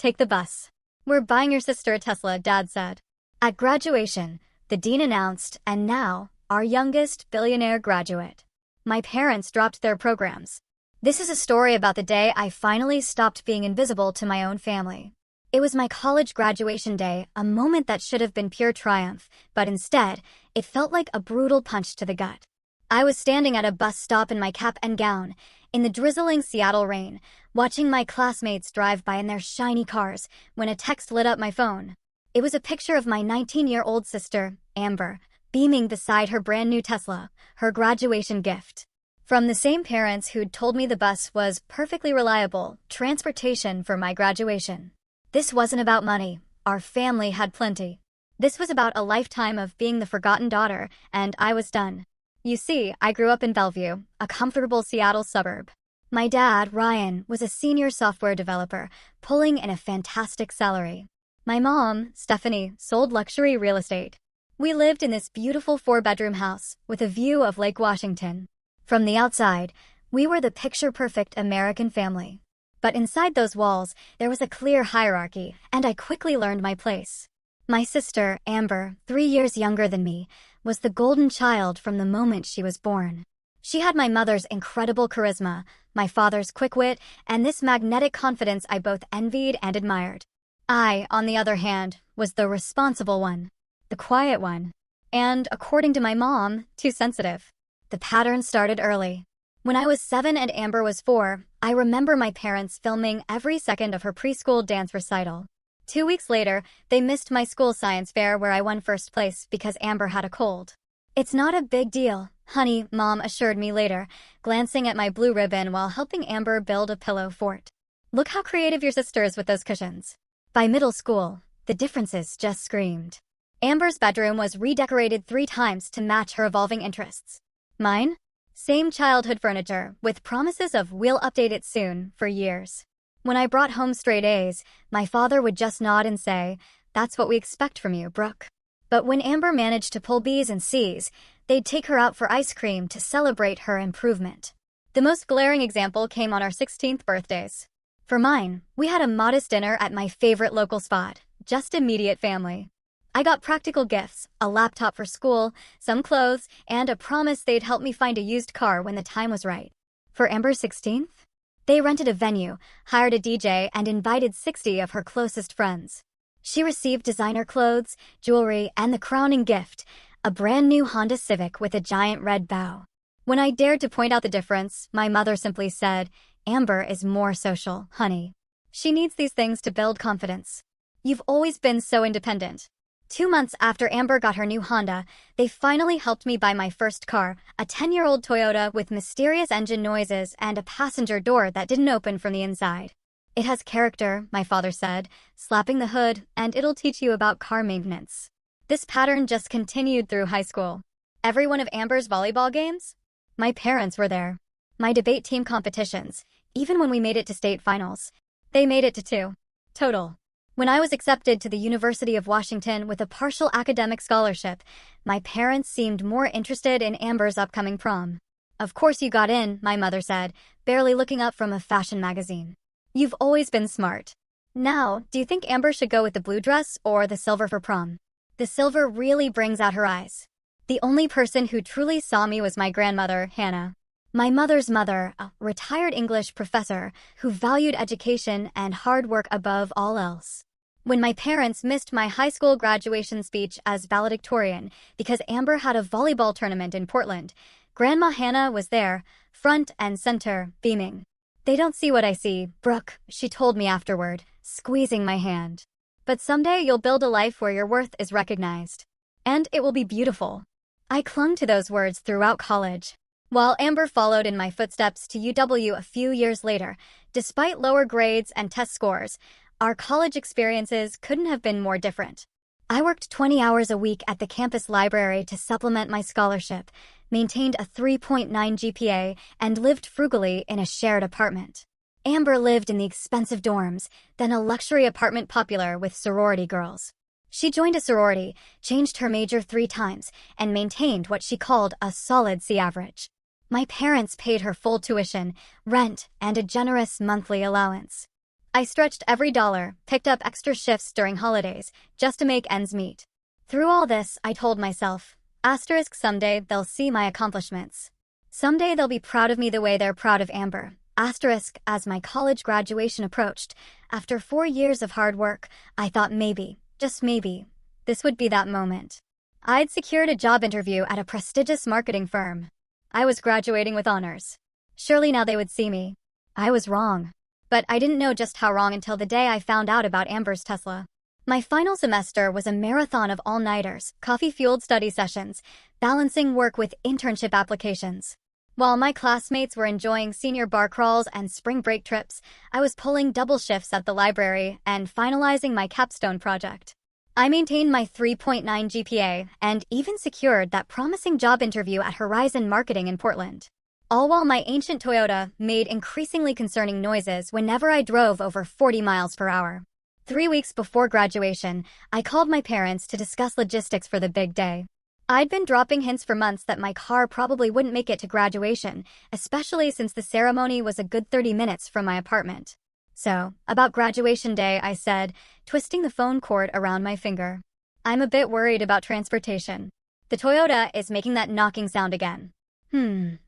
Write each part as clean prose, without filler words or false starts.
Take the bus. We're buying your sister a Tesla, Dad said. At graduation, the dean announced, and now, our youngest billionaire graduate. My parents dropped their programs. This is a story about the day I finally stopped being invisible to my own family. It was my college graduation day, a moment that should have been pure triumph, but instead, it felt like a brutal punch to the gut. I was standing at a bus stop in my cap and gown, in the drizzling Seattle rain, watching my classmates drive by in their shiny cars, when a text lit up my phone. It was a picture of my 19-year-old sister, Amber, beaming beside her brand new Tesla, her graduation gift. From the same parents who'd told me the bus was perfectly reliable transportation for my graduation. This wasn't about money. Our family had plenty. This was about a lifetime of being the forgotten daughter, and I was done. You see, I grew up in Bellevue, a comfortable Seattle suburb. My dad, Ryan, was a senior software developer, pulling in a fantastic salary. My mom, Stephanie, sold luxury real estate. We lived in this beautiful 4-bedroom house with a view of Lake Washington. From the outside, we were the picture-perfect American family. But inside those walls, there was a clear hierarchy, and I quickly learned my place. My sister, Amber, 3 years younger than me, was the golden child from the moment she was born. She had my mother's incredible charisma, my father's quick wit, and this magnetic confidence I both envied and admired. I, on the other hand, was the responsible one, the quiet one, and, according to my mom, too sensitive. The pattern started early. When I was 7 and Amber was 4, I remember my parents filming every second of her preschool dance recital. 2 weeks later, they missed my school science fair where I won first place because Amber had a cold. It's not a big deal, honey, Mom assured me later, glancing at my blue ribbon while helping Amber build a pillow fort. Look how creative your sister is with those cushions. By middle school, the differences just screamed. Amber's bedroom was redecorated 3 times to match her evolving interests. Mine? Same childhood furniture, with promises of "we'll update it soon" for years. When I brought home straight A's, my father would just nod and say, "That's what we expect from you, Brooke." But when Amber managed to pull B's and C's, they'd take her out for ice cream to celebrate her improvement. The most glaring example came on our 16th birthdays. For mine, we had a modest dinner at my favorite local spot, just immediate family. I got practical gifts, a laptop for school, some clothes, and a promise they'd help me find a used car when the time was right. For Amber's 16th, they rented a venue, hired a DJ, and invited 60 of her closest friends. She received designer clothes, jewelry, and the crowning gift, a brand new Honda Civic with a giant red bow. When I dared to point out the difference, my mother simply said, "Amber is more social, honey. She needs these things to build confidence. You've always been so independent." 2 months after Amber got her new Honda, they finally helped me buy my first car, a 10-year-old Toyota with mysterious engine noises and a passenger door that didn't open from the inside. "It has character," my father said, slapping the hood, "and it'll teach you about car maintenance." This pattern just continued through high school. Every one of Amber's volleyball games? My parents were there. My debate team competitions, even when we made it to state finals. They made it to 2. Total. When I was accepted to the University of Washington with a partial academic scholarship, my parents seemed more interested in Amber's upcoming prom. "Of course you got in," my mother said, barely looking up from a fashion magazine. "You've always been smart. Now, do you think Amber should go with the blue dress or the silver for prom?" The silver really brings out her eyes. The only person who truly saw me was my grandmother, Hannah. My mother's mother, a retired English professor who valued education and hard work above all else. When my parents missed my high school graduation speech as valedictorian because Amber had a volleyball tournament in Portland, Grandma Hannah was there, front and center, beaming. "They don't see what I see, Brooke," she told me afterward, squeezing my hand. "But someday you'll build a life where your worth is recognized. And it will be beautiful." I clung to those words throughout college. While Amber followed in my footsteps to UW a few years later, despite lower grades and test scores, our college experiences couldn't have been more different. I worked 20 hours a week at the campus library to supplement my scholarship, maintained a 3.9 GPA, and lived frugally in a shared apartment. Amber lived in the expensive dorms, then a luxury apartment popular with sorority girls. She joined a sorority, changed her major 3 times, and maintained what she called a solid C average. My parents paid her full tuition, rent, and a generous monthly allowance. I stretched every dollar, picked up extra shifts during holidays, just to make ends meet. Through all this, I told myself, asterisk, someday they'll see my accomplishments. Someday they'll be proud of me the way they're proud of Amber. Asterisk, as my college graduation approached, after 4 years of hard work, I thought maybe, just maybe, this would be that moment. I'd secured a job interview at a prestigious marketing firm. I was graduating with honors. Surely now they would see me. I was wrong. But I didn't know just how wrong until the day I found out about Amber's Tesla. My final semester was a marathon of all-nighters, coffee-fueled study sessions, balancing work with internship applications. While my classmates were enjoying senior bar crawls and spring break trips, I was pulling double shifts at the library and finalizing my capstone project. I maintained my 3.9 GPA and even secured that promising job interview at Horizon Marketing in Portland. All while my ancient Toyota made increasingly concerning noises whenever I drove over 40 miles per hour. 3 weeks before graduation, I called my parents to discuss logistics for the big day. I'd been dropping hints for months that my car probably wouldn't make it to graduation, especially since the ceremony was a good 30 minutes from my apartment. So, about graduation day, I said, twisting the phone cord around my finger. I'm a bit worried about transportation. The Toyota is making that knocking sound again.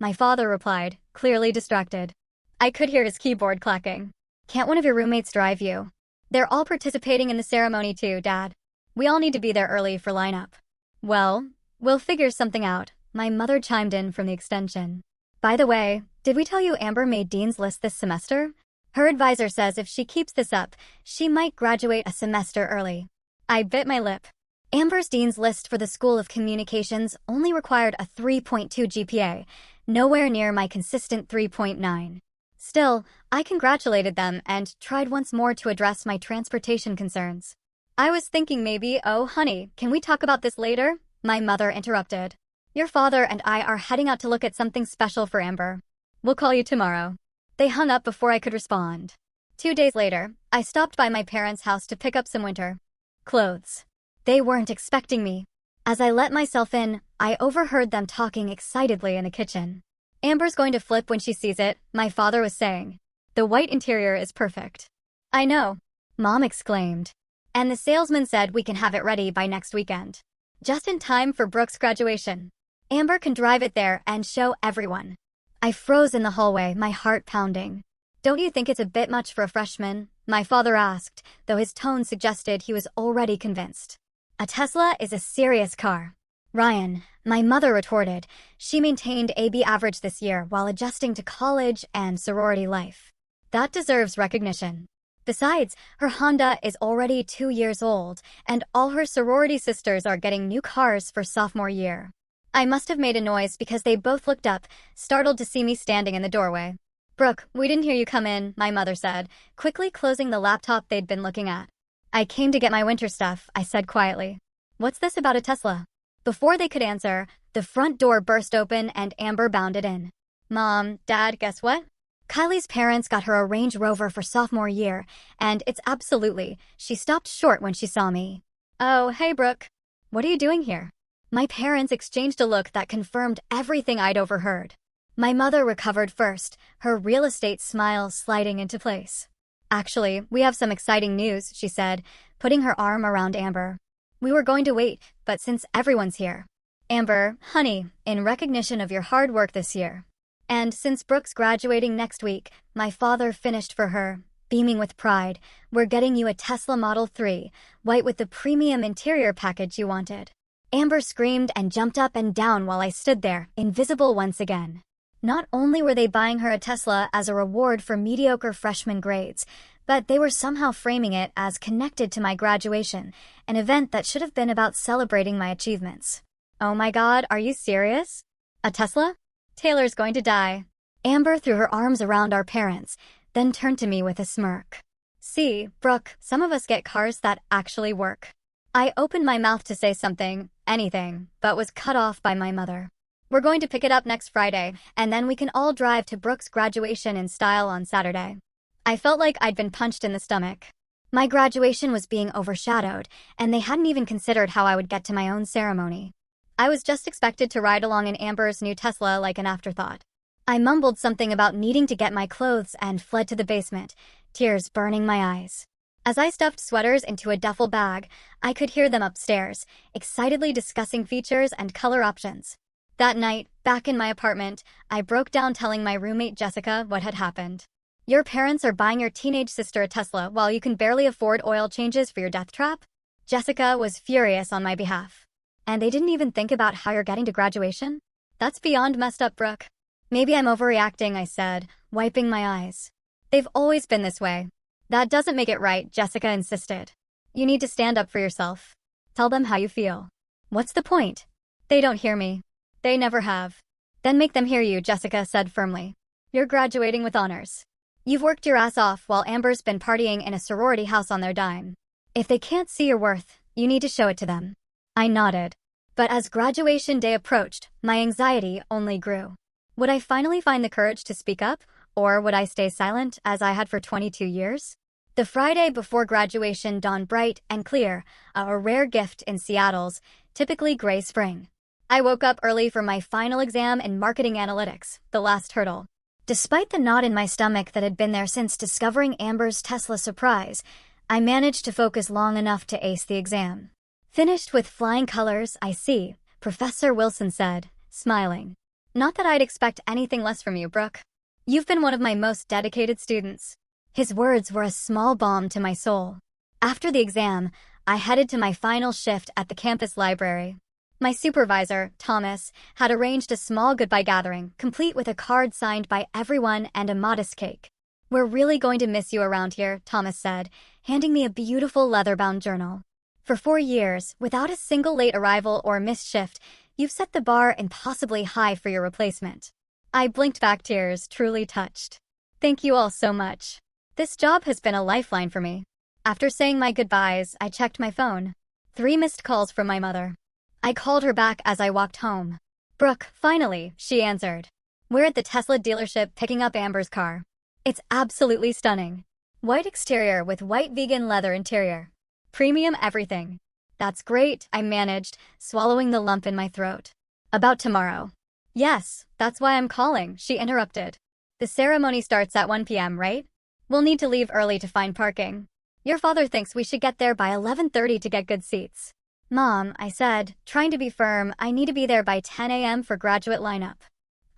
My father replied, clearly distracted. I could hear his keyboard clacking. Can't one of your roommates drive you? They're all participating in the ceremony too, Dad. We all need to be there early for lineup. Well, we'll figure something out, my mother chimed in from the extension. By the way, did we tell you Amber made Dean's List this semester? Her advisor says if she keeps this up, she might graduate a semester early. I bit my lip. Amber's Dean's List for the School of Communications only required a 3.2 GPA, nowhere near my consistent 3.9. Still, I congratulated them and tried once more to address my transportation concerns. I was thinking maybe, oh honey, can we talk about this later? My mother interrupted. Your father and I are heading out to look at something special for Amber. We'll call you tomorrow. They hung up before I could respond. 2 days later, I stopped by my parents' house to pick up some winter clothes. They weren't expecting me. As I let myself in, I overheard them talking excitedly in the kitchen. Amber's going to flip when she sees it, my father was saying. The white interior is perfect. I know, Mom exclaimed. And the salesman said we can have it ready by next weekend. Just in time for Brooke's graduation. Amber can drive it there and show everyone. I froze in the hallway, my heart pounding. Don't you think it's a bit much for a freshman? My father asked, though his tone suggested he was already convinced. A Tesla is a serious car. Ryan, my mother retorted. She maintained AB average this year while adjusting to college and sorority life. That deserves recognition. Besides, her Honda is already 2 years old, and all her sorority sisters are getting new cars for sophomore year. I must have made a noise because they both looked up, startled to see me standing in the doorway. Brooke, we didn't hear you come in, my mother said, quickly closing the laptop they'd been looking at. I came to get my winter stuff, I said quietly. What's this about a Tesla? Before they could answer, the front door burst open and Amber bounded in. Mom, Dad, guess what? Kylie's parents got her a Range Rover for sophomore year, and it's absolutely, she stopped short when she saw me. Oh, hey Brooke. What are you doing here? My parents exchanged a look that confirmed everything I'd overheard. My mother recovered first, her real estate smile sliding into place. Actually, we have some exciting news, she said, putting her arm around Amber. We were going to wait, but since everyone's here. Amber, honey, in recognition of your hard work this year. And since Brooke's graduating next week, my father finished for her, beaming with pride, we're getting you a Tesla Model 3, white with the premium interior package you wanted. Amber screamed and jumped up and down while I stood there, invisible once again. Not only were they buying her a Tesla as a reward for mediocre freshman grades, but they were somehow framing it as connected to my graduation, an event that should have been about celebrating my achievements. Oh my God, are you serious? A Tesla? Taylor's going to die. Amber threw her arms around our parents, then turned to me with a smirk. See, Brooke, some of us get cars that actually work. I opened my mouth to say something, anything, but was cut off by my mother. We're going to pick it up next Friday, and then we can all drive to Brooke's graduation in style on Saturday. I felt like I'd been punched in the stomach. My graduation was being overshadowed, and they hadn't even considered how I would get to my own ceremony. I was just expected to ride along in Amber's new Tesla like an afterthought. I mumbled something about needing to get my clothes and fled to the basement, tears burning my eyes. As I stuffed sweaters into a duffel bag, I could hear them upstairs, excitedly discussing features and color options. That night, back in my apartment, I broke down telling my roommate Jessica what had happened. Your parents are buying your teenage sister a Tesla while you can barely afford oil changes for your death trap? Jessica was furious on my behalf. And they didn't even think about how you're getting to graduation? That's beyond messed up, Brooke. Maybe I'm overreacting, I said, wiping my eyes. They've always been this way. That doesn't make it right, Jessica insisted. You need to stand up for yourself. Tell them how you feel. What's the point? They don't hear me. They never have. Then make them hear you, Jessica said firmly. You're graduating with honors. You've worked your ass off while Amber's been partying in a sorority house on their dime. If they can't see your worth, you need to show it to them. I nodded. But as graduation day approached, my anxiety only grew. Would I finally find the courage to speak up, or would I stay silent as I had for 22 years? The Friday before graduation dawned bright and clear, a rare gift in Seattle's typically gray spring. I woke up early for my final exam in marketing analytics, the last hurdle. Despite the knot in my stomach that had been there since discovering Amber's Tesla surprise, I managed to focus long enough to ace the exam. Finished with flying colors, I see, Professor Wilson said, smiling. Not that I'd expect anything less from you, Brooke. You've been one of my most dedicated students. His words were a small balm to my soul. After the exam, I headed to my final shift at the campus library. My supervisor, Thomas, had arranged a small goodbye gathering, complete with a card signed by everyone and a modest cake. We're really going to miss you around here, Thomas said, handing me a beautiful leather-bound journal. For 4 years, without a single late arrival or missed shift, you've set the bar impossibly high for your replacement. I blinked back tears, truly touched. Thank you all so much. This job has been a lifeline for me. After saying my goodbyes, I checked my phone. 3 missed calls from my mother. I called her back as I walked home. Brooke, finally, she answered. We're at the Tesla dealership picking up Amber's car. It's absolutely stunning. White exterior with white vegan leather interior. Premium everything. That's great, I managed, swallowing the lump in my throat. About tomorrow. Yes, that's why I'm calling, she interrupted. The ceremony starts at 1 p.m., right? We'll need to leave early to find parking. Your father thinks we should get there by 11:30 to get good seats. Mom, I said, trying to be firm, I need to be there by 10 a.m. for graduate lineup.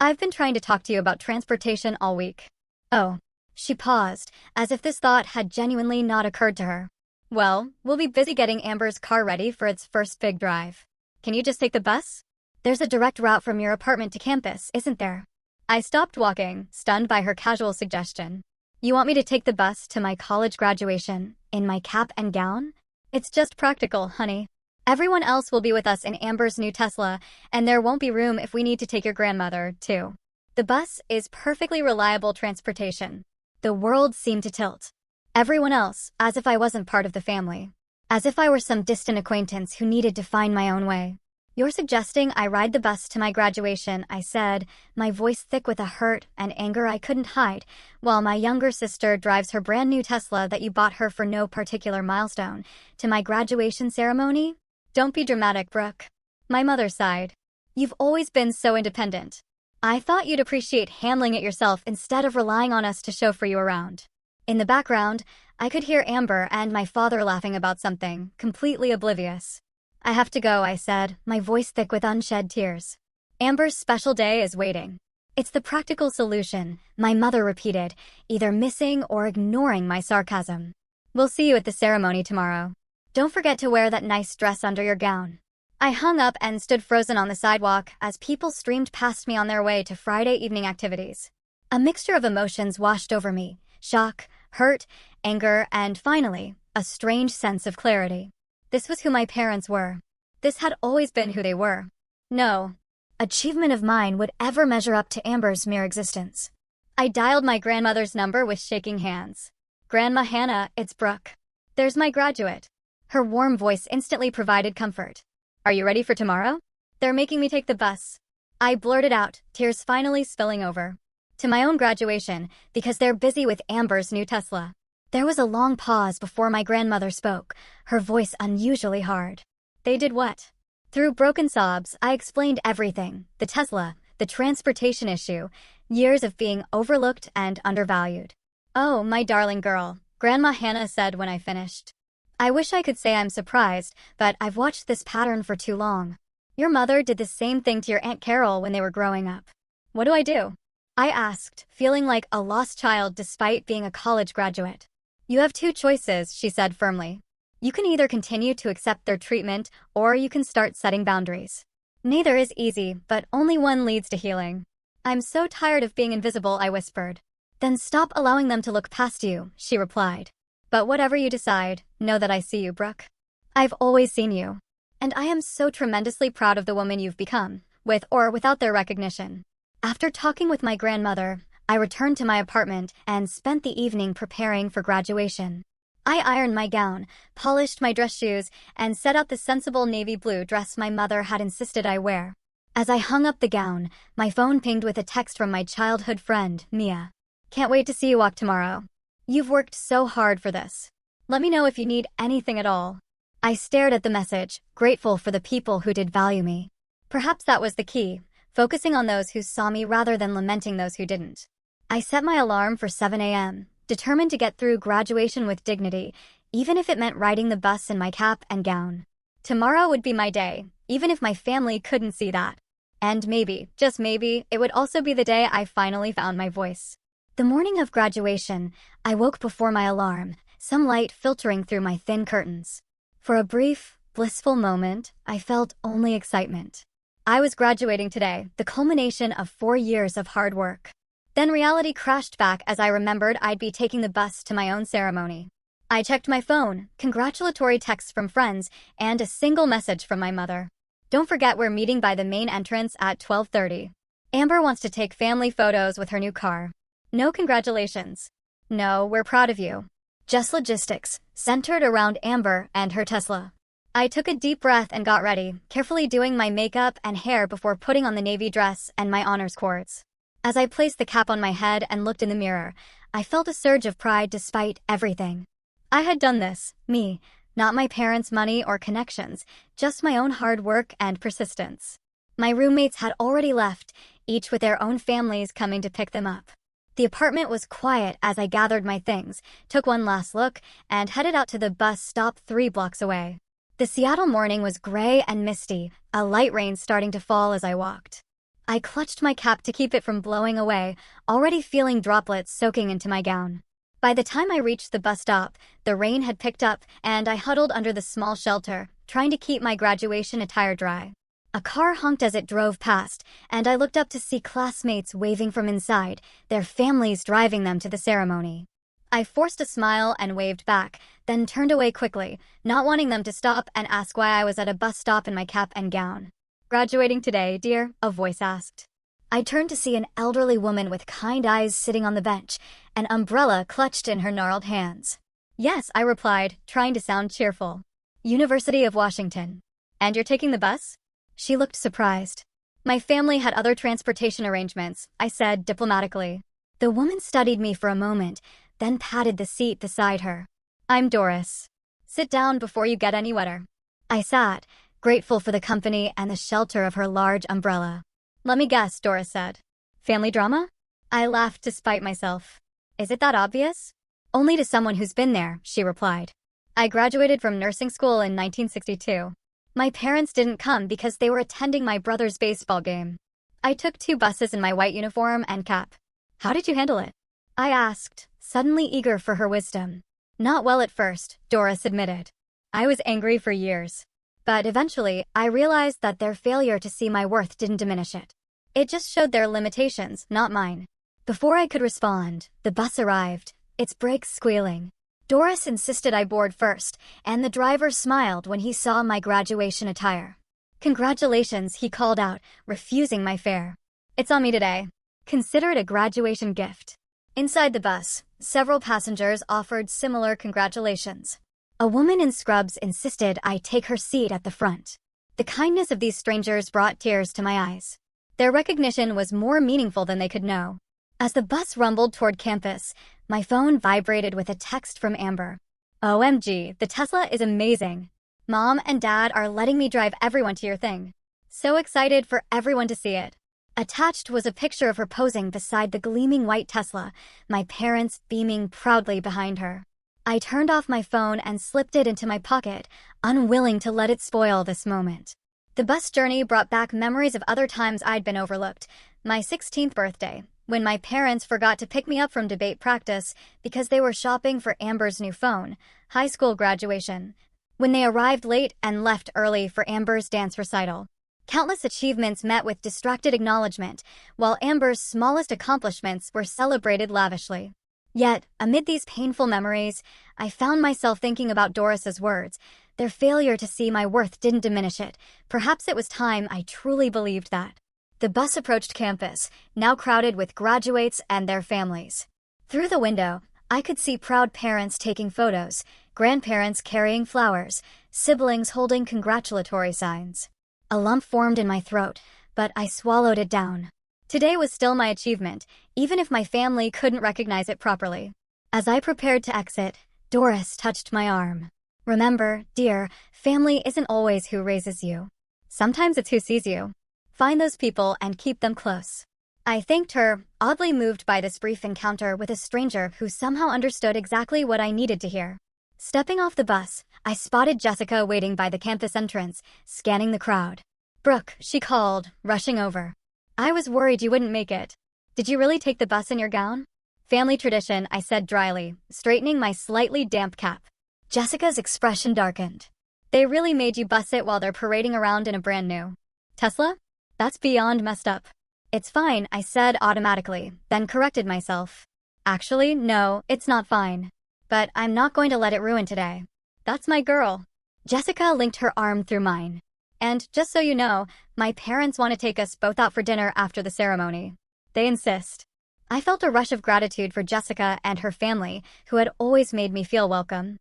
I've been trying to talk to you about transportation all week. Oh. She paused, as if this thought had genuinely not occurred to her. Well, we'll be busy getting Amber's car ready for its first big drive. Can you just take the bus? There's a direct route from your apartment to campus, isn't there? I stopped walking, stunned by her casual suggestion. You want me to take the bus to my college graduation, in my cap and gown? It's just practical, honey. Everyone else will be with us in Amber's new Tesla, and there won't be room if we need to take your grandmother, too. The bus is perfectly reliable transportation. The world seemed to tilt. Everyone else, as if I wasn't part of the family. As if I were some distant acquaintance who needed to find my own way. You're suggesting I ride the bus to my graduation, I said, my voice thick with a hurt and anger I couldn't hide, while my younger sister drives her brand new Tesla that you bought her for no particular milestone, to my graduation ceremony? Don't be dramatic, Brooke. My mother sighed. You've always been so independent. I thought you'd appreciate handling it yourself instead of relying on us to chauffeur you around. In the background, I could hear Amber and my father laughing about something, completely oblivious. I have to go, I said, my voice thick with unshed tears. Amber's special day is waiting. It's the practical solution, my mother repeated, either missing or ignoring my sarcasm. We'll see you at the ceremony tomorrow. Don't forget to wear that nice dress under your gown. I hung up and stood frozen on the sidewalk as people streamed past me on their way to Friday evening activities. A mixture of emotions washed over me. Shock, hurt, anger, and finally, a strange sense of clarity. This was who my parents were. This had always been who they were. No achievement of mine would ever measure up to Amber's mere existence. I dialed my grandmother's number with shaking hands. Grandma Hannah, it's Brooke. There's my graduate. Her warm voice instantly provided comfort. Are you ready for tomorrow? They're making me take the bus. I blurted out, tears finally spilling over. To my own graduation, because they're busy with Amber's new Tesla. There was a long pause before my grandmother spoke, her voice unusually hard. They did what? Through broken sobs, I explained everything, the Tesla, the transportation issue, years of being overlooked and undervalued. "Oh, my darling girl," Grandma Hannah said when I finished. "I wish I could say I'm surprised, but I've watched this pattern for too long. Your mother did the same thing to your Aunt Carol when they were growing up. What do I do?" I asked, feeling like a lost child despite being a college graduate. "You have two choices," she said firmly. "You can either continue to accept their treatment, or you can start setting boundaries. Neither is easy, but only one leads to healing." "I'm so tired of being invisible," I whispered. "Then stop allowing them to look past you," she replied. "But whatever you decide, know that I see you, Brooke. I've always seen you. And I am so tremendously proud of the woman you've become, with or without their recognition." After talking with my grandmother, I returned to my apartment and spent the evening preparing for graduation. I ironed my gown, polished my dress shoes, and set out the sensible navy blue dress my mother had insisted I wear. As I hung up the gown, my phone pinged with a text from my childhood friend, Mia. "Can't wait to see you walk tomorrow. You've worked so hard for this. Let me know if you need anything at all." I stared at the message, grateful for the people who did value me. Perhaps that was the key, focusing on those who saw me rather than lamenting those who didn't. I set my alarm for 7 a.m., determined to get through graduation with dignity, even if it meant riding the bus in my cap and gown. Tomorrow would be my day, even if my family couldn't see that. And maybe, just maybe, it would also be the day I finally found my voice. The morning of graduation, I woke before my alarm, some light filtering through my thin curtains. For a brief, blissful moment, I felt only excitement. I was graduating today, the culmination of 4 years of hard work. Then reality crashed back as I remembered I'd be taking the bus to my own ceremony. I checked my phone, congratulatory texts from friends, and a single message from my mother. "Don't forget we're meeting by the main entrance at 12:30. Amber wants to take family photos with her new car. No congratulations. No, we're proud of you. Just logistics, centered around Amber and her Tesla." I took a deep breath and got ready, carefully doing my makeup and hair before putting on the navy dress and my honors cords. As I placed the cap on my head and looked in the mirror, I felt a surge of pride despite everything. I had done this, me, not my parents' money or connections, just my own hard work and persistence. My roommates had already left, each with their own families coming to pick them up. The apartment was quiet as I gathered my things, took one last look, and headed out to the bus stop 3 blocks away. The Seattle morning was gray and misty, a light rain starting to fall as I walked. I clutched my cap to keep it from blowing away, already feeling droplets soaking into my gown. By the time I reached the bus stop, the rain had picked up, and I huddled under the small shelter, trying to keep my graduation attire dry. A car honked as it drove past, and I looked up to see classmates waving from inside, their families driving them to the ceremony. I forced a smile and waved back, then turned away quickly, not wanting them to stop and ask why I was at a bus stop in my cap and gown. "Graduating today, dear?" a voice asked. I turned to see an elderly woman with kind eyes sitting on the bench, an umbrella clutched in her gnarled hands. "Yes," I replied, trying to sound cheerful. "University of Washington. And you're taking the bus?" She looked surprised. "My family had other transportation arrangements," I said diplomatically. The woman studied me for a moment, then patted the seat beside her. "I'm Doris. Sit down before you get any wetter." I sat, grateful for the company and the shelter of her large umbrella. "Let me guess," Doris said. "Family drama?" I laughed to spite myself. "Is it that obvious?" "Only to someone who's been there," she replied. "I graduated from nursing school in 1962. My parents didn't come because they were attending my brother's baseball game. I took 2 buses in my white uniform and cap." "How did you handle it?" I asked, suddenly eager for her wisdom. "Not well at first," Doris admitted. "I was angry for years. But eventually, I realized that their failure to see my worth didn't diminish it. It just showed their limitations, not mine." Before I could respond, the bus arrived, its brakes squealing. Doris insisted I board first, and the driver smiled when he saw my graduation attire. "Congratulations," he called out, refusing my fare. "It's on me today. Consider it a graduation gift." Inside the bus, several passengers offered similar congratulations. A woman in scrubs insisted I take her seat at the front. The kindness of these strangers brought tears to my eyes. Their recognition was more meaningful than they could know. As the bus rumbled toward campus, my phone vibrated with a text from Amber. "OMG, the Tesla is amazing. Mom and Dad are letting me drive everyone to your thing. So excited for everyone to see it." Attached was a picture of her posing beside the gleaming white Tesla, my parents beaming proudly behind her. I turned off my phone and slipped it into my pocket, unwilling to let it spoil this moment. The bus journey brought back memories of other times I'd been overlooked. My 16th birthday, when my parents forgot to pick me up from debate practice because they were shopping for Amber's new phone. High school graduation, when they arrived late and left early for Amber's dance recital. Countless achievements met with distracted acknowledgement, while Amber's smallest accomplishments were celebrated lavishly. Yet, amid these painful memories, I found myself thinking about Doris's words. Their failure to see my worth didn't diminish it. Perhaps it was time I truly believed that. The bus approached campus, now crowded with graduates and their families. Through the window, I could see proud parents taking photos, grandparents carrying flowers, siblings holding congratulatory signs. A lump formed in my throat, but I swallowed it down. Today was still my achievement, even if my family couldn't recognize it properly. As I prepared to exit, Doris touched my arm. Remember, dear, family isn't always who raises you. Sometimes it's who sees you. Find those people and keep them close. I thanked her, oddly moved by this brief encounter with a stranger who somehow understood exactly what I needed to hear. Stepping off the bus, I spotted Jessica waiting by the campus entrance, scanning the crowd. "Brooke," she called, rushing over. "I was worried you wouldn't make it. Did you really take the bus in your gown?" "Family tradition," I said dryly, straightening my slightly damp cap. Jessica's expression darkened. "They really made you bus it while they're parading around in a brand new Tesla? That's beyond messed up." "It's fine," I said automatically, then corrected myself. "Actually, no, it's not fine. But I'm not going to let it ruin today. That's my girl." Jessica linked her arm through mine. "And just so you know, my parents want to take us both out for dinner after the ceremony. They insist." I felt a rush of gratitude for Jessica and her family, who had always made me feel welcome.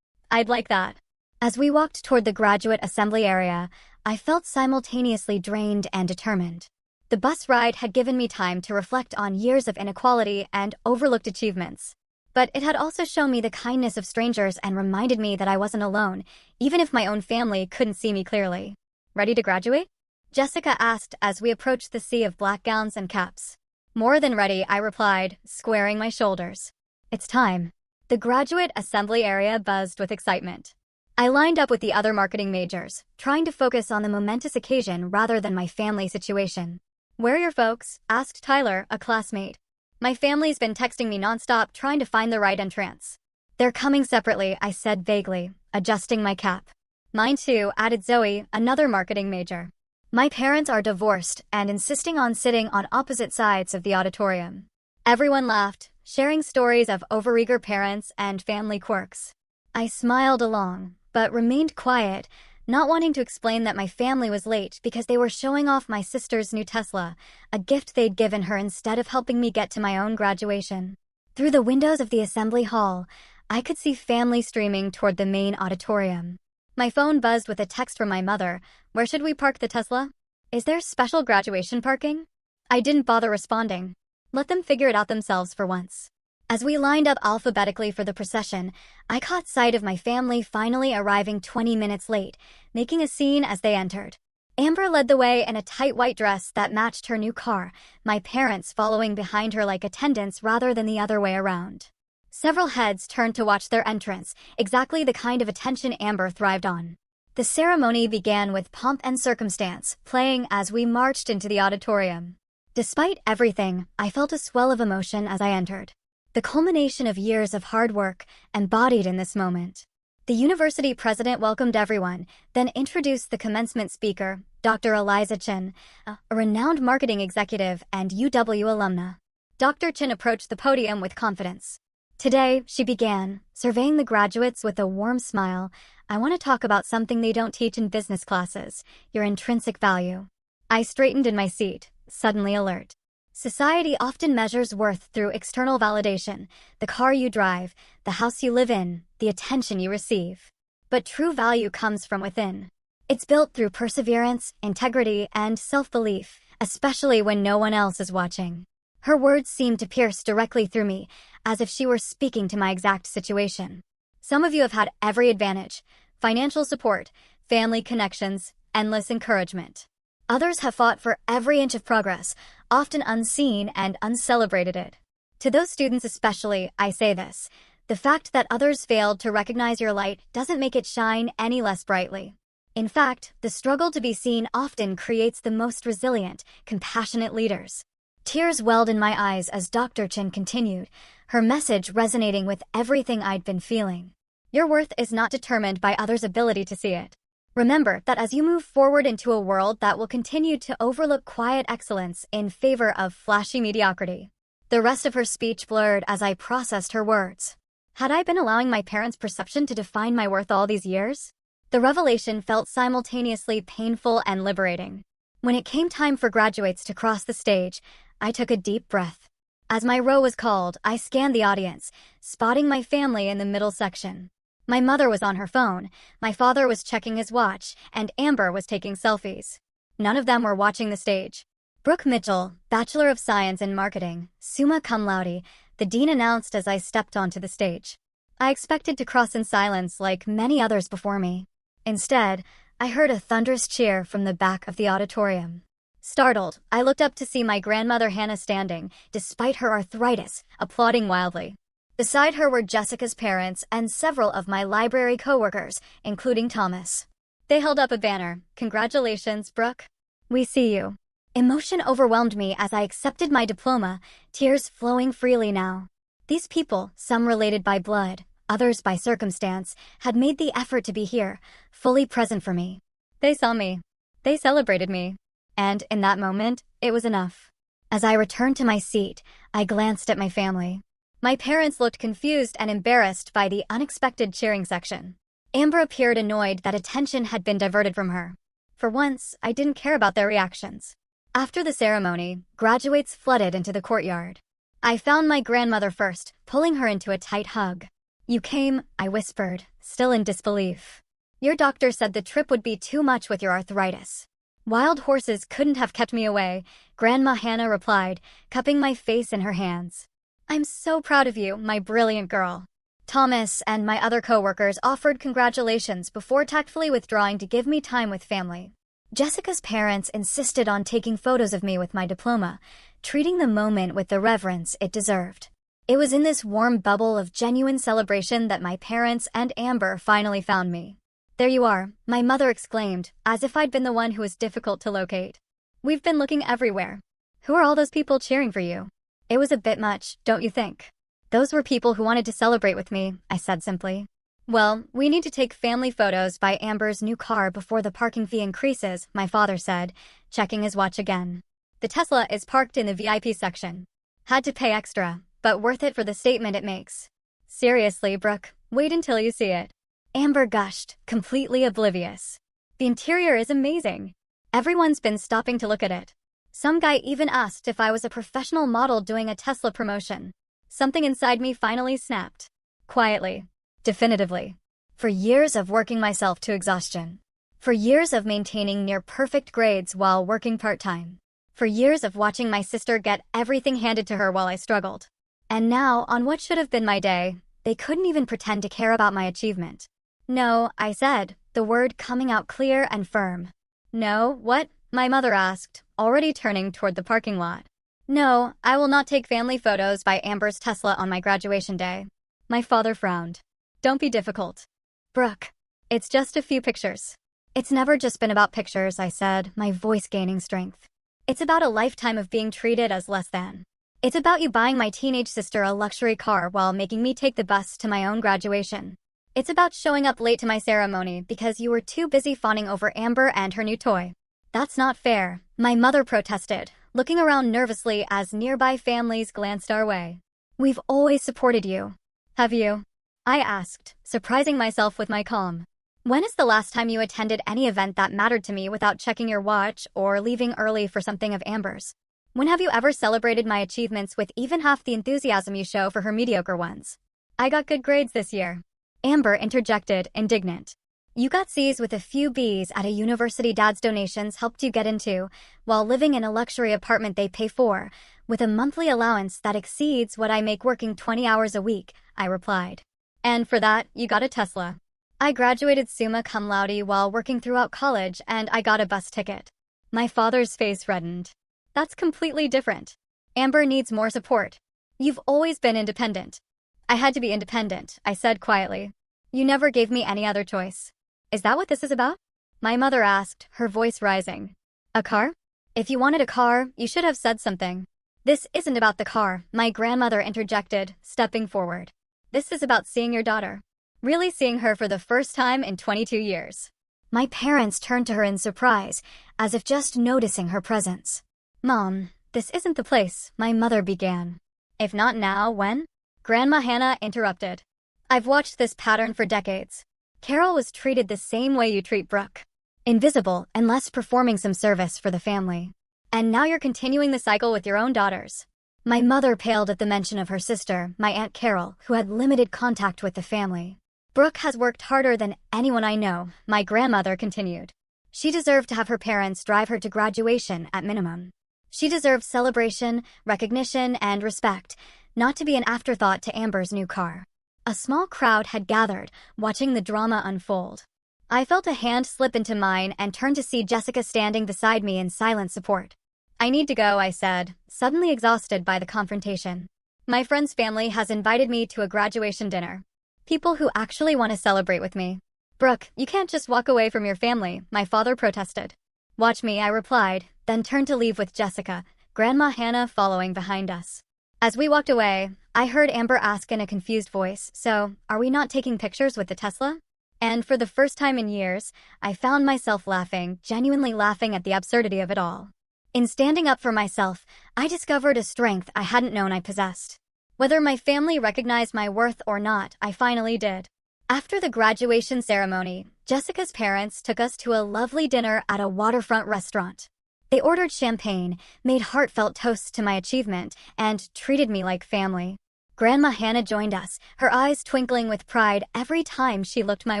I'd like that. As we walked toward the graduate assembly area, I felt simultaneously drained and determined. The bus ride had given me time to reflect on years of inequality and overlooked achievements. But it had also shown me the kindness of strangers and reminded me that I wasn't alone, even if my own family couldn't see me clearly. "Ready to graduate?" Jessica asked as we approached the sea of black gowns and caps. "More than ready," I replied, squaring my shoulders. "It's time." The graduate assembly area buzzed with excitement. I lined up with the other marketing majors, trying to focus on the momentous occasion rather than my family situation. "Where are your folks?" asked Tyler, a classmate. "My family's been texting me nonstop trying to find the right entrance." "They're coming separately," I said vaguely, adjusting my cap. "Mine too," added Zoe, another marketing major. "My parents are divorced and insisting on sitting on opposite sides of the auditorium." Everyone laughed, sharing stories of overeager parents and family quirks. I smiled along, but remained quiet, not wanting to explain that my family was late because they were showing off my sister's new Tesla, a gift they'd given her instead of helping me get to my own graduation. Through the windows of the assembly hall, I could see family streaming toward the main auditorium. My phone buzzed with a text from my mother. "Where should we park the Tesla? Is there special graduation parking?" I didn't bother responding. Let them figure it out themselves for once. As we lined up alphabetically for the procession, I caught sight of my family finally arriving 20 minutes late, making a scene as they entered. Amber led the way in a tight white dress that matched her new car, my parents following behind her like attendants rather than the other way around. Several heads turned to watch their entrance, exactly the kind of attention Amber thrived on. The ceremony began with pomp and circumstance, playing as we marched into the auditorium. Despite everything, I felt a swell of emotion as I entered. The culmination of years of hard work, embodied in this moment. The university president welcomed everyone, then introduced the commencement speaker, Dr. Eliza Chin, a renowned marketing executive and UW alumna. Dr. Chin approached the podium with confidence. "Today," she began, surveying the graduates with a warm smile, "I want to talk about something they don't teach in business classes, your intrinsic value." I straightened in my seat, suddenly alert. Society often measures worth through external validation, the car you drive, the house you live in, the attention you receive. But true value comes from within. It's built through perseverance, integrity, and self-belief, especially when no one else is watching. Her words seemed to pierce directly through me, as if she were speaking to my exact situation. "Some of you have had every advantage: financial support, family connections, endless encouragement. Others have fought for every inch of progress, often unseen and uncelebrated it. To those students especially, I say this. The fact that others failed to recognize your light doesn't make it shine any less brightly. In fact, the struggle to be seen often creates the most resilient, compassionate leaders. Tears welled in my eyes as Dr. Chin continued, her message resonating with everything I'd been feeling. Your worth is not determined by others' ability to see it. Remember that as you move forward into a world that will continue to overlook quiet excellence in favor of flashy mediocrity. The rest of her speech blurred as I processed her words. Had I been allowing my parents' perception to define my worth all these years? The revelation felt simultaneously painful and liberating. When it came time for graduates to cross the stage, I took a deep breath. As my row was called, I scanned the audience, spotting my family in the middle section. My mother was on her phone, my father was checking his watch, and Amber was taking selfies. None of them were watching the stage. Brooke Mitchell, Bachelor of Science in Marketing, summa cum laude, the dean announced as I stepped onto the stage. I expected to cross in silence like many others before me. Instead, I heard a thunderous cheer from the back of the auditorium. Startled, I looked up to see my grandmother Hannah standing, despite her arthritis, applauding wildly. Beside her were Jessica's parents and several of my library coworkers, including Thomas. They held up a banner. "Congratulations, Brooke. We see you." Emotion overwhelmed me as I accepted my diploma, tears flowing freely now. These people, some related by blood, others by circumstance, had made the effort to be here, fully present for me. They saw me. They celebrated me. And in that moment, it was enough. As I returned to my seat, I glanced at my family. My parents looked confused and embarrassed by the unexpected cheering section. Amber appeared annoyed that attention had been diverted from her. For once, I didn't care about their reactions. After the ceremony, graduates flooded into the courtyard. I found my grandmother first, pulling her into a tight hug. "You came," I whispered, still in disbelief. "Your doctor said the trip would be too much with your arthritis." "Wild horses couldn't have kept me away," Grandma Hannah replied, cupping my face in her hands. "I'm so proud of you, my brilliant girl." Thomas and my other coworkers offered congratulations before tactfully withdrawing to give me time with family. Jessica's parents insisted on taking photos of me with my diploma, treating the moment with the reverence it deserved. It was in this warm bubble of genuine celebration that my parents and Amber finally found me. "There you are," my mother exclaimed, as if I'd been the one who was difficult to locate. "We've been looking everywhere. Who are all those people cheering for you?" It was a bit much, don't you think? "Those were people who wanted to celebrate with me," I said simply. "Well, we need to take family photos by Amber's new car before the parking fee increases," my father said, checking his watch again. "The Tesla is parked in the VIP section. Had to pay extra, but worth it for the statement it makes." "Seriously, Brooke, wait until you see it." Amber gushed, completely oblivious. "The interior is amazing. Everyone's been stopping to look at it. Some guy even asked if I was a professional model doing a Tesla promotion." Something inside me finally snapped. Quietly. Definitively. For years of working myself to exhaustion. For years of maintaining near-perfect grades while working part-time. For years of watching my sister get everything handed to her while I struggled. And now, on what should have been my day, they couldn't even pretend to care about my achievement. "No," I said, the word coming out clear and firm. "No, what?" my mother asked, already turning toward the parking lot. "No, I will not take family photos by Amber's Tesla on my graduation day." My father frowned. "Don't be difficult, Brooke. It's just a few pictures." "It's never just been about pictures," I said, my voice gaining strength. "It's about a lifetime of being treated as less than. It's about you buying my teenage sister a luxury car while making me take the bus to my own graduation. It's about showing up late to my ceremony because you were too busy fawning over Amber and her new toy." "That's not fair," my mother protested, looking around nervously as nearby families glanced our way. "We've always supported you." "Have you?" I asked, surprising myself with my calm. "When is the last time you attended any event that mattered to me without checking your watch or leaving early for something of Amber's? When have you ever celebrated my achievements with even half the enthusiasm you show for her mediocre ones?" "I got good grades this year," Amber interjected, indignant. "You got C's with a few B's at a university Dad's donations helped you get into, while living in a luxury apartment they pay for, with a monthly allowance that exceeds what I make working 20 hours a week," I replied. "And for that, you got a Tesla." "I graduated summa cum laude while working throughout college and I got a bus ticket." My father's face reddened. That's completely different. Amber needs more support. You've always been independent. I had to be independent, I said quietly. You never gave me any other choice. Is that what this is about? My mother asked, her voice rising. A car? If you wanted a car, you should have said something. This isn't about the car, my grandmother interjected, stepping forward. This is about seeing your daughter. Really seeing her for the first time in 22 years. My parents turned to her in surprise, as if just noticing her presence. Mom, this isn't the place, my mother began. If not now, when? Grandma Hannah interrupted. I've watched this pattern for decades. Carol was treated the same way you treat Brooke. Invisible unless performing some service for the family. And now you're continuing the cycle with your own daughters. My mother paled at the mention of her sister, my Aunt Carol, who had limited contact with the family. Brooke has worked harder than anyone I know, my grandmother continued. She deserved to have her parents drive her to graduation at minimum. She deserved celebration, recognition, and respect, not to be an afterthought to Amber's new car. A small crowd had gathered, watching the drama unfold. I felt a hand slip into mine and turned to see Jessica standing beside me in silent support. I need to go, I said, suddenly exhausted by the confrontation. My friend's family has invited me to a graduation dinner. People who actually want to celebrate with me. Brooke, you can't just walk away from your family, my father protested. Watch me, I replied, then turned to leave with Jessica, Grandma Hannah following behind us. As we walked away, I heard Amber ask in a confused voice, so, are we not taking pictures with the Tesla? And for the first time in years, I found myself laughing, genuinely laughing at the absurdity of it all. In standing up for myself, I discovered a strength I hadn't known I possessed. Whether my family recognized my worth or not, I finally did. After the graduation ceremony, Jessica's parents took us to a lovely dinner at a waterfront restaurant. They ordered champagne, made heartfelt toasts to my achievement, and treated me like family. Grandma Hannah joined us, her eyes twinkling with pride every time she looked my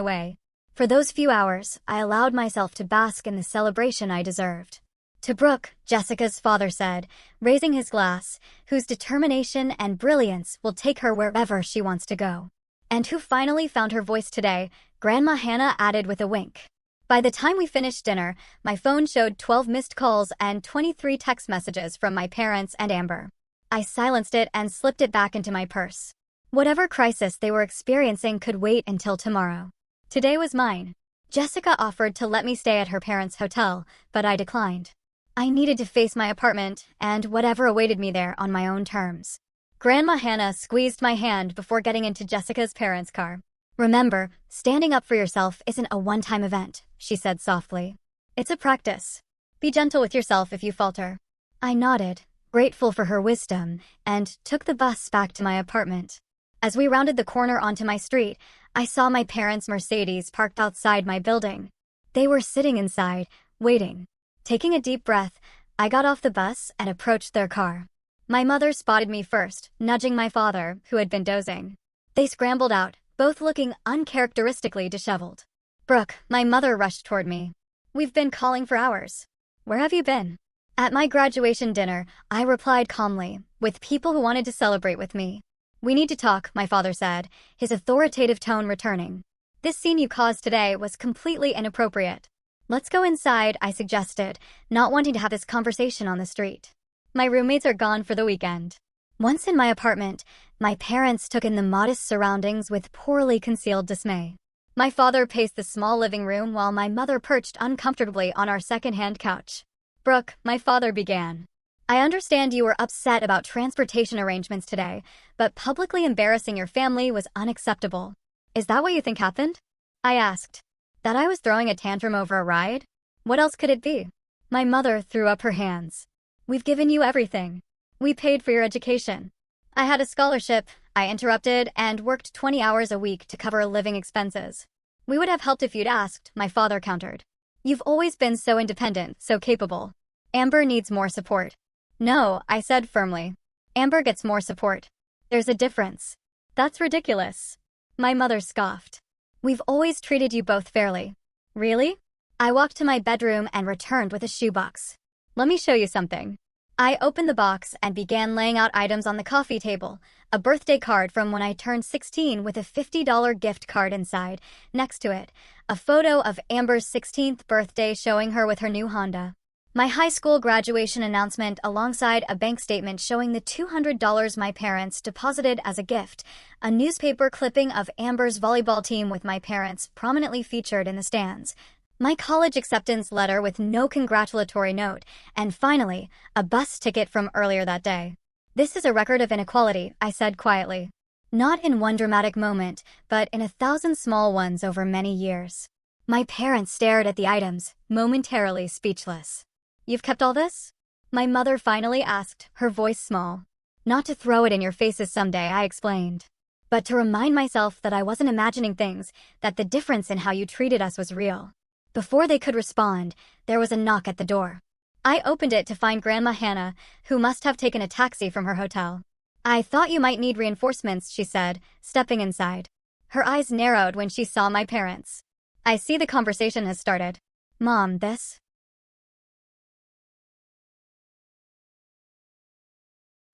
way. For those few hours, I allowed myself to bask in the celebration I deserved. To Brooke, Jessica's father said, raising his glass, whose determination and brilliance will take her wherever she wants to go. And who finally found her voice today, Grandma Hannah added with a wink. By the time we finished dinner, my phone showed 12 missed calls and 23 text messages from my parents and Amber. I silenced it and slipped it back into my purse. Whatever crisis they were experiencing could wait until tomorrow. Today was mine. Jessica offered to let me stay at her parents' hotel, but I declined. I needed to face my apartment and whatever awaited me there on my own terms. Grandma Hannah squeezed my hand before getting into Jessica's parents' car. Remember, standing up for yourself isn't a one-time event, she said softly. It's a practice. Be gentle with yourself if you falter. I nodded, grateful for her wisdom, and took the bus back to my apartment. As we rounded the corner onto my street, I saw my parents' Mercedes parked outside my building. They were sitting inside, waiting. Taking a deep breath, I got off the bus and approached their car. My mother spotted me first, nudging my father, who had been dozing. They scrambled out, both looking uncharacteristically disheveled. Brooke, my mother rushed toward me. We've been calling for hours. Where have you been? At my graduation dinner, I replied calmly, with people who wanted to celebrate with me. We need to talk, my father said, his authoritative tone returning. This scene you caused today was completely inappropriate. Let's go inside, I suggested, not wanting to have this conversation on the street. My roommates are gone for the weekend. Once in my apartment, my parents took in the modest surroundings with poorly concealed dismay. My father paced the small living room while my mother perched uncomfortably on our second-hand couch. Brooke, my father began. I understand you were upset about transportation arrangements today, but publicly embarrassing your family was unacceptable. Is that what you think happened? I asked. That I was throwing a tantrum over a ride? What else could it be? My mother threw up her hands. We've given you everything. We paid for your education. I had a scholarship, I interrupted, and worked 20 hours a week to cover living expenses. We would have helped if you'd asked, my father countered. You've always been so independent, so capable. Amber needs more support. No, I said firmly. Amber gets more support. There's a difference. That's ridiculous. My mother scoffed. We've always treated you both fairly. Really? I walked to my bedroom and returned with a shoebox. Let me show you something. I opened the box and began laying out items on the coffee table, a birthday card from when I turned 16 with a $50 gift card inside. Next to it, a photo of Amber's 16th birthday showing her with her new Honda. My high school graduation announcement alongside a bank statement showing the $200 my parents deposited as a gift, a newspaper clipping of Amber's volleyball team with my parents prominently featured in the stands, my college acceptance letter with no congratulatory note, and finally, a bus ticket from earlier that day. This is a record of inequality, I said quietly. Not in one dramatic moment, but in 1,000 small ones over many years. My parents stared at the items, momentarily speechless. You've kept all this? My mother finally asked, her voice small. Not to throw it in your faces someday, I explained. But to remind myself that I wasn't imagining things, that the difference in how you treated us was real. Before they could respond, there was a knock at the door. I opened it to find Grandma Hannah, who must have taken a taxi from her hotel. I thought you might need reinforcements, she said, stepping inside. Her eyes narrowed when she saw my parents. I see the conversation has started. Mom, this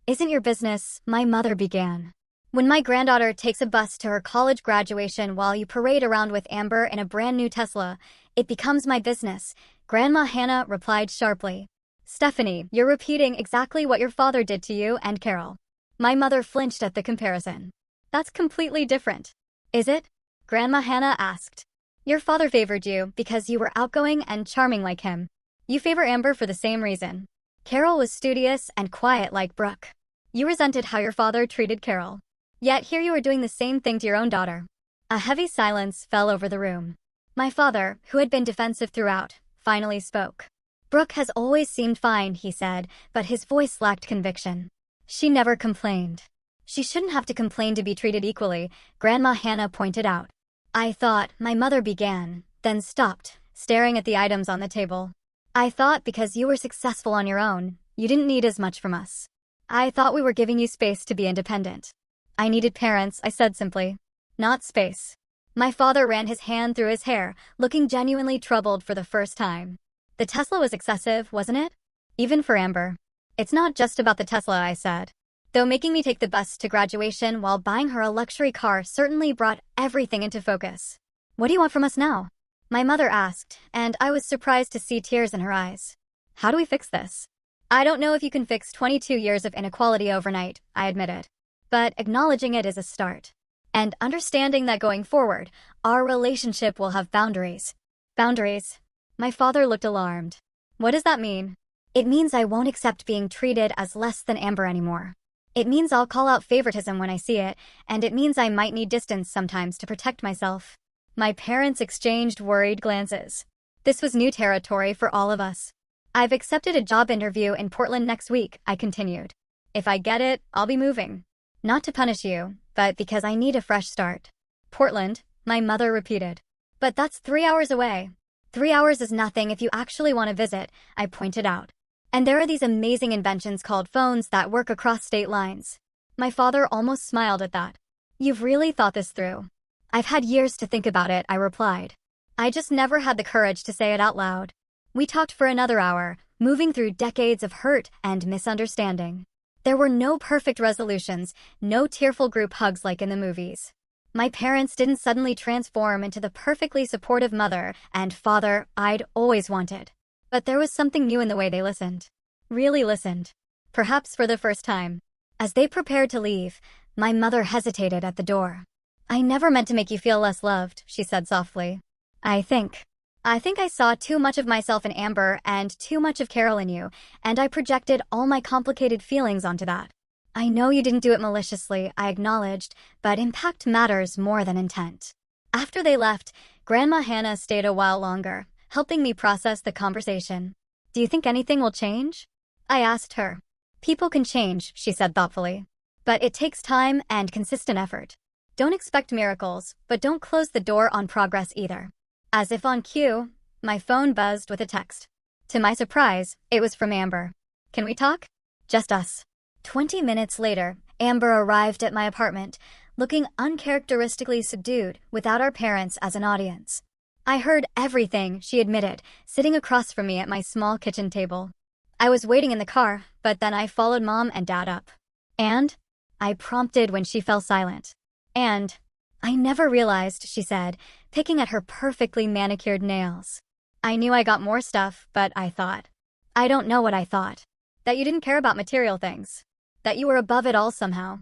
isn't your business, my mother began. When my granddaughter takes a bus to her college graduation while you parade around with Amber in a brand new Tesla, it becomes my business, Grandma Hannah replied sharply. Stephanie, you're repeating exactly what your father did to you and Carol. My mother flinched at the comparison. That's completely different. Is it? Grandma Hannah asked. Your father favored you because you were outgoing and charming like him. You favor Amber for the same reason. Carol was studious and quiet like Brooke. You resented how your father treated Carol. Yet here you are doing the same thing to your own daughter. A heavy silence fell over the room. My father, who had been defensive throughout, finally spoke. Brooke has always seemed fine, he said, but his voice lacked conviction. She never complained. She shouldn't have to complain to be treated equally, Grandma Hannah pointed out. I thought, my mother began, then stopped, staring at the items on the table. I thought because you were successful on your own, you didn't need as much from us. I thought we were giving you space to be independent. I needed parents, I said simply. Not space. My father ran his hand through his hair, looking genuinely troubled for the first time. The Tesla was excessive, wasn't it? Even for Amber. It's not just about the Tesla, I said. Though making me take the bus to graduation while buying her a luxury car certainly brought everything into focus. What do you want from us now? My mother asked, and I was surprised to see tears in her eyes. How do we fix this? I don't know if you can fix 22 years of inequality overnight, I admitted. But acknowledging it is a start. And understanding that going forward, our relationship will have boundaries. Boundaries? My father looked alarmed. What does that mean? It means I won't accept being treated as less than Amber anymore. It means I'll call out favoritism when I see it, and it means I might need distance sometimes to protect myself. My parents exchanged worried glances. This was new territory for all of us. I've accepted a job interview in Portland next week, I continued. If I get it, I'll be moving. Not to punish you, but because I need a fresh start. Portland, my mother repeated. But that's 3 hours away. 3 hours is nothing if you actually want to visit, I pointed out. And there are these amazing inventions called phones that work across state lines. My father almost smiled at that. You've really thought this through. I've had years to think about it, I replied. I just never had the courage to say it out loud. We talked for another hour, moving through decades of hurt and misunderstanding. There were no perfect resolutions, no tearful group hugs like in the movies. My parents didn't suddenly transform into the perfectly supportive mother and father I'd always wanted. But there was something new in the way they listened. Really listened. Perhaps for the first time. As they prepared to leave, my mother hesitated at the door. I never meant to make you feel less loved, she said softly. I think I saw too much of myself in Amber and too much of Carol in you, and I projected all my complicated feelings onto that. I know you didn't do it maliciously, I acknowledged, but impact matters more than intent. After they left, Grandma Hannah stayed a while longer, helping me process the conversation. Do you think anything will change? I asked her. People can change, she said thoughtfully. But it takes time and consistent effort. Don't expect miracles, but don't close the door on progress either. As if on cue, my phone buzzed with a text. To my surprise, it was from Amber. Can we talk? Just us. 20 minutes later, Amber arrived at my apartment, looking uncharacteristically subdued without our parents as an audience. I heard everything, she admitted, sitting across from me at my small kitchen table. I was waiting in the car, but then I followed Mom and Dad up. And? I prompted when she fell silent. And? I never realized, she said, picking at her perfectly manicured nails. I knew I got more stuff, but I thought. I don't know what I thought. That you didn't care about material things. That you were above it all somehow.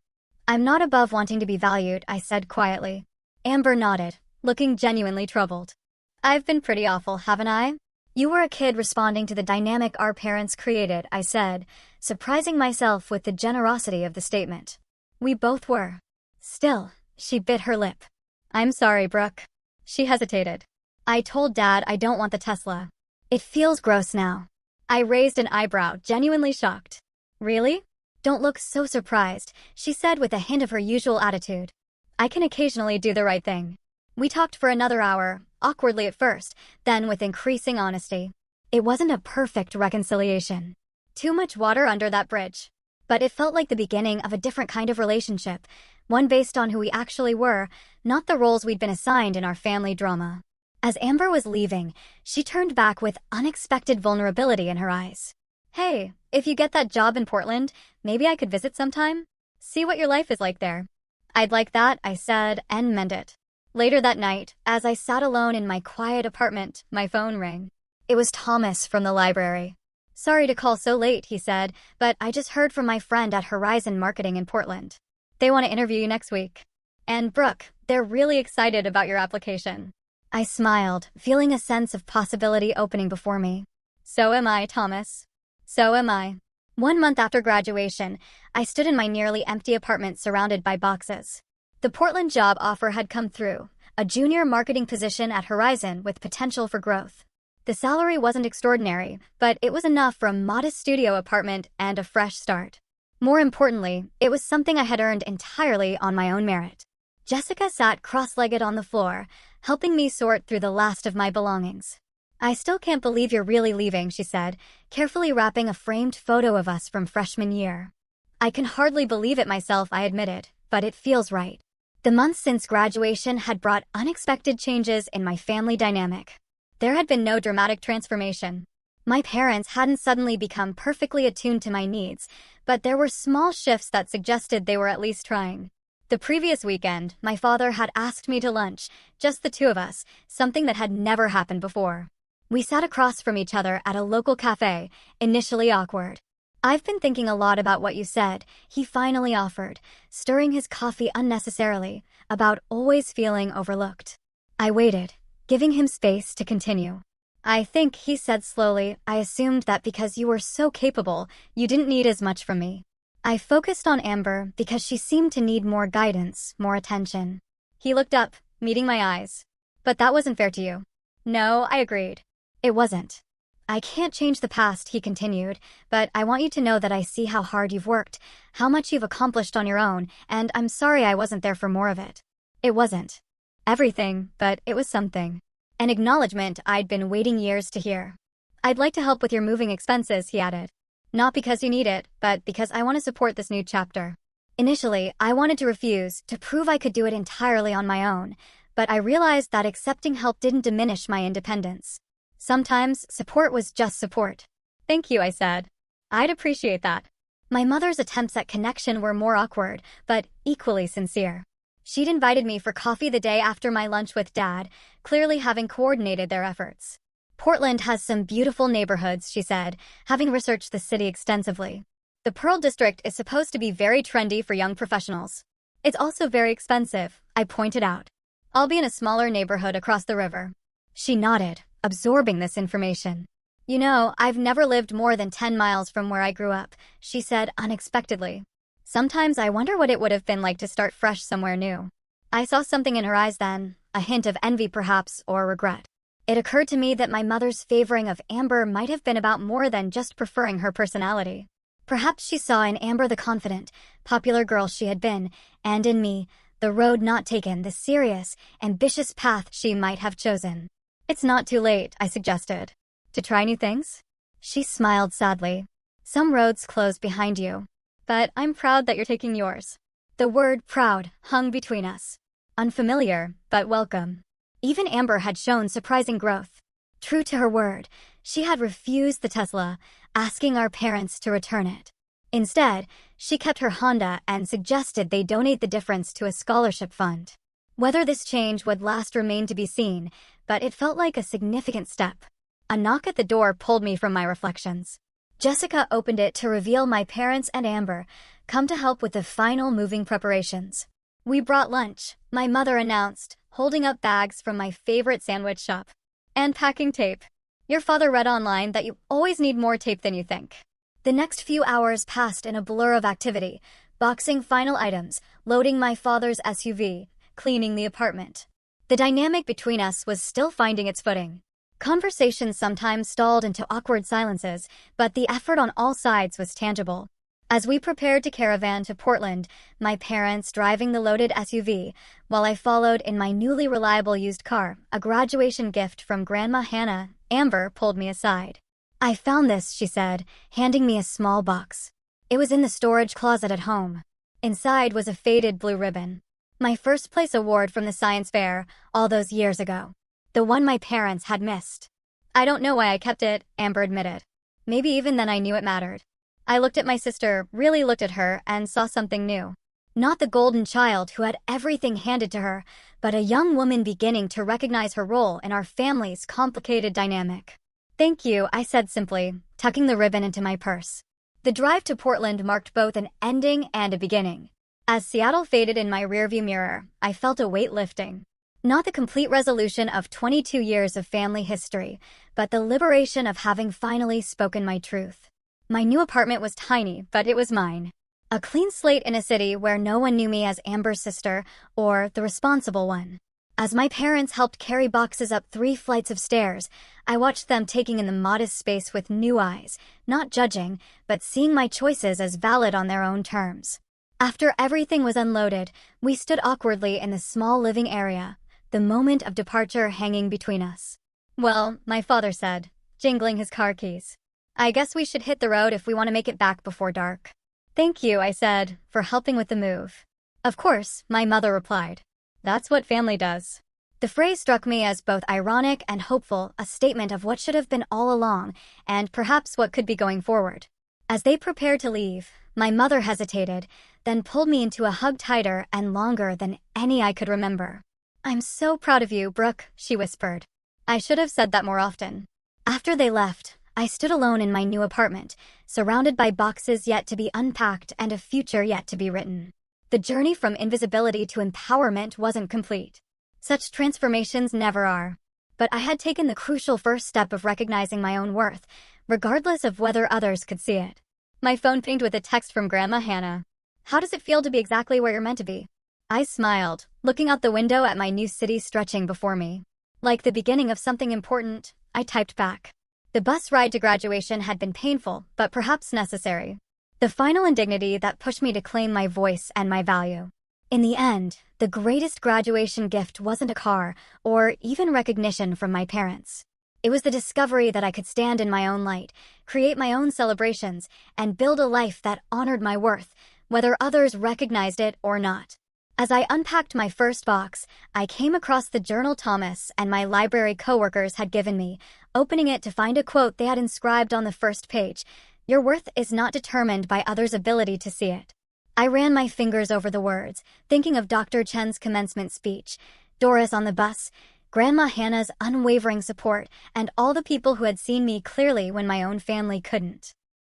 I'm not above wanting to be valued, I said quietly. Amber nodded, looking genuinely troubled. I've been pretty awful, haven't I? You were a kid responding to the dynamic our parents created, I said, surprising myself with the generosity of the statement. We both were. Still, she bit her lip. I'm sorry, Brooke. She hesitated. I told Dad I don't want the Tesla. It feels gross now. I raised an eyebrow, genuinely shocked. Really? Don't look so surprised, she said with a hint of her usual attitude. I can occasionally do the right thing. We talked for another hour, awkwardly at first, then with increasing honesty. It wasn't a perfect reconciliation. Too much water under that bridge. But it felt like the beginning of a different kind of relationship, one based on who we actually were, not the roles we'd been assigned in our family drama. As Amber was leaving, she turned back with unexpected vulnerability in her eyes. Hey, if you get that job in Portland, maybe I could visit sometime? See what your life is like there. I'd like that, I said, and meant it. Later that night, as I sat alone in my quiet apartment, my phone rang. It was Thomas from the library. Sorry to call so late, he said, but I just heard from my friend at Horizon Marketing in Portland. They want to interview you next week. And Brooke, they're really excited about your application. I smiled, feeling a sense of possibility opening before me. So am I, Thomas. So am I. 1 month after graduation, I stood in my nearly empty apartment surrounded by boxes. The Portland job offer had come through, a junior marketing position at Horizon with potential for growth. The salary wasn't extraordinary, but it was enough for a modest studio apartment and a fresh start. More importantly, it was something I had earned entirely on my own merit. Jessica sat cross-legged on the floor, helping me sort through the last of my belongings. I still can't believe you're really leaving, she said, carefully wrapping a framed photo of us from freshman year. I can hardly believe it myself, I admitted, but it feels right. The months since graduation had brought unexpected changes in my family dynamic. There had been no dramatic transformation. My parents hadn't suddenly become perfectly attuned to my needs, but there were small shifts that suggested they were at least trying. The previous weekend, my father had asked me to lunch, just the two of us, something that had never happened before. We sat across from each other at a local cafe, initially awkward. I've been thinking a lot about what you said, he finally offered, stirring his coffee unnecessarily, about always feeling overlooked. I waited, giving him space to continue. I think, he said slowly, I assumed that because you were so capable, you didn't need as much from me. I focused on Amber because she seemed to need more guidance, more attention. He looked up, meeting my eyes. But that wasn't fair to you. No, I agreed. It wasn't. I can't change the past, he continued, but I want you to know that I see how hard you've worked, how much you've accomplished on your own, and I'm sorry I wasn't there for more of it. It wasn't everything, but it was something. An acknowledgement I'd been waiting years to hear. I'd like to help with your moving expenses, he added. Not because you need it, but because I want to support this new chapter. Initially, I wanted to refuse, to prove I could do it entirely on my own, but I realized that accepting help didn't diminish my independence. Sometimes, support was just support. Thank you, I said. I'd appreciate that. My mother's attempts at connection were more awkward, but equally sincere. She'd invited me for coffee the day after my lunch with Dad, clearly having coordinated their efforts. Portland has some beautiful neighborhoods, she said, having researched the city extensively. The Pearl District is supposed to be very trendy for young professionals. It's also very expensive, I pointed out. I'll be in a smaller neighborhood across the river. She nodded, absorbing this information. You know, I've never lived more than 10 miles from where I grew up, she said unexpectedly. Sometimes I wonder what it would have been like to start fresh somewhere new. I saw something in her eyes then, a hint of envy perhaps, or regret. It occurred to me that my mother's favoring of Amber might have been about more than just preferring her personality. Perhaps she saw in Amber the confident, popular girl she had been, and in me, the road not taken, the serious, ambitious path she might have chosen. It's not too late, I suggested. To try new things? She smiled sadly. Some roads close behind you. But I'm proud that you're taking yours. The word proud hung between us. Unfamiliar, but welcome. Even Amber had shown surprising growth. True to her word, she had refused the Tesla, asking our parents to return it. Instead, she kept her Honda and suggested they donate the difference to a scholarship fund. Whether this change would last remained to be seen, but it felt like a significant step. A knock at the door pulled me from my reflections. Jessica opened it to reveal my parents and Amber, come to help with the final moving preparations. "We brought lunch," my mother announced, holding up bags from my favorite sandwich shop. "And packing tape. Your father read online that you always need more tape than you think." The next few hours passed in a blur of activity, boxing final items, loading my father's SUV, cleaning the apartment. The dynamic between us was still finding its footing. Conversations sometimes stalled into awkward silences, but the effort on all sides was tangible. As we prepared to caravan to Portland, my parents driving the loaded SUV, while I followed in my newly reliable used car, a graduation gift from Grandma Hannah, Amber pulled me aside. "I found this," she said, handing me a small box. It was in the storage closet at home. Inside was a faded blue ribbon. My first place award from the science fair, all those years ago. The one my parents had missed. "I don't know why I kept it," Amber admitted. "Maybe even then I knew it mattered." I looked at my sister, really looked at her, and saw something new. Not the golden child who had everything handed to her, but a young woman beginning to recognize her role in our family's complicated dynamic. "Thank you," I said simply, tucking the ribbon into my purse. The drive to Portland marked both an ending and a beginning. As Seattle faded in my rearview mirror, I felt a weight lifting. Not the complete resolution of 22 years of family history, but the liberation of having finally spoken my truth. My new apartment was tiny, but it was mine. A clean slate in a city where no one knew me as Amber's sister or the responsible one. As my parents helped carry boxes up 3 flights of stairs, I watched them taking in the modest space with new eyes, not judging, but seeing my choices as valid on their own terms. After everything was unloaded, we stood awkwardly in the small living area, the moment of departure hanging between us. "Well," my father said, jingling his car keys, "I guess we should hit the road if we want to make it back before dark." "Thank you," I said, "for helping with the move." "Of course," my mother replied. "That's what family does." The phrase struck me as both ironic and hopeful, a statement of what should have been all along, and perhaps what could be going forward. As they prepared to leave, my mother hesitated, then pulled me into a hug tighter and longer than any I could remember. "I'm so proud of you, Brooke," she whispered. I should have said that more often. After they left, I stood alone in my new apartment, surrounded by boxes yet to be unpacked and a future yet to be written. The journey from invisibility to empowerment wasn't complete. Such transformations never are. But I had taken the crucial first step of recognizing my own worth, regardless of whether others could see it. My phone pinged with a text from Grandma Hannah. "How does it feel to be exactly where you're meant to be?" I smiled, looking out the window at my new city stretching before me. "Like the beginning of something important," I typed back. The bus ride to graduation had been painful, but perhaps necessary. The final indignity that pushed me to claim my voice and my value. In the end, the greatest graduation gift wasn't a car, or even recognition from my parents. It was the discovery that I could stand in my own light, create my own celebrations, and build a life that honored my worth, whether others recognized it or not. As I unpacked my first box, I came across the journal Thomas and my library coworkers had given me, opening it to find a quote they had inscribed on the first page: "Your worth is not determined by others' ability to see it." I ran my fingers over the words, thinking of Dr. Chen's commencement speech, Doris on the bus, Grandma Hannah's unwavering support, and all the people who had seen me clearly when my own family couldn't.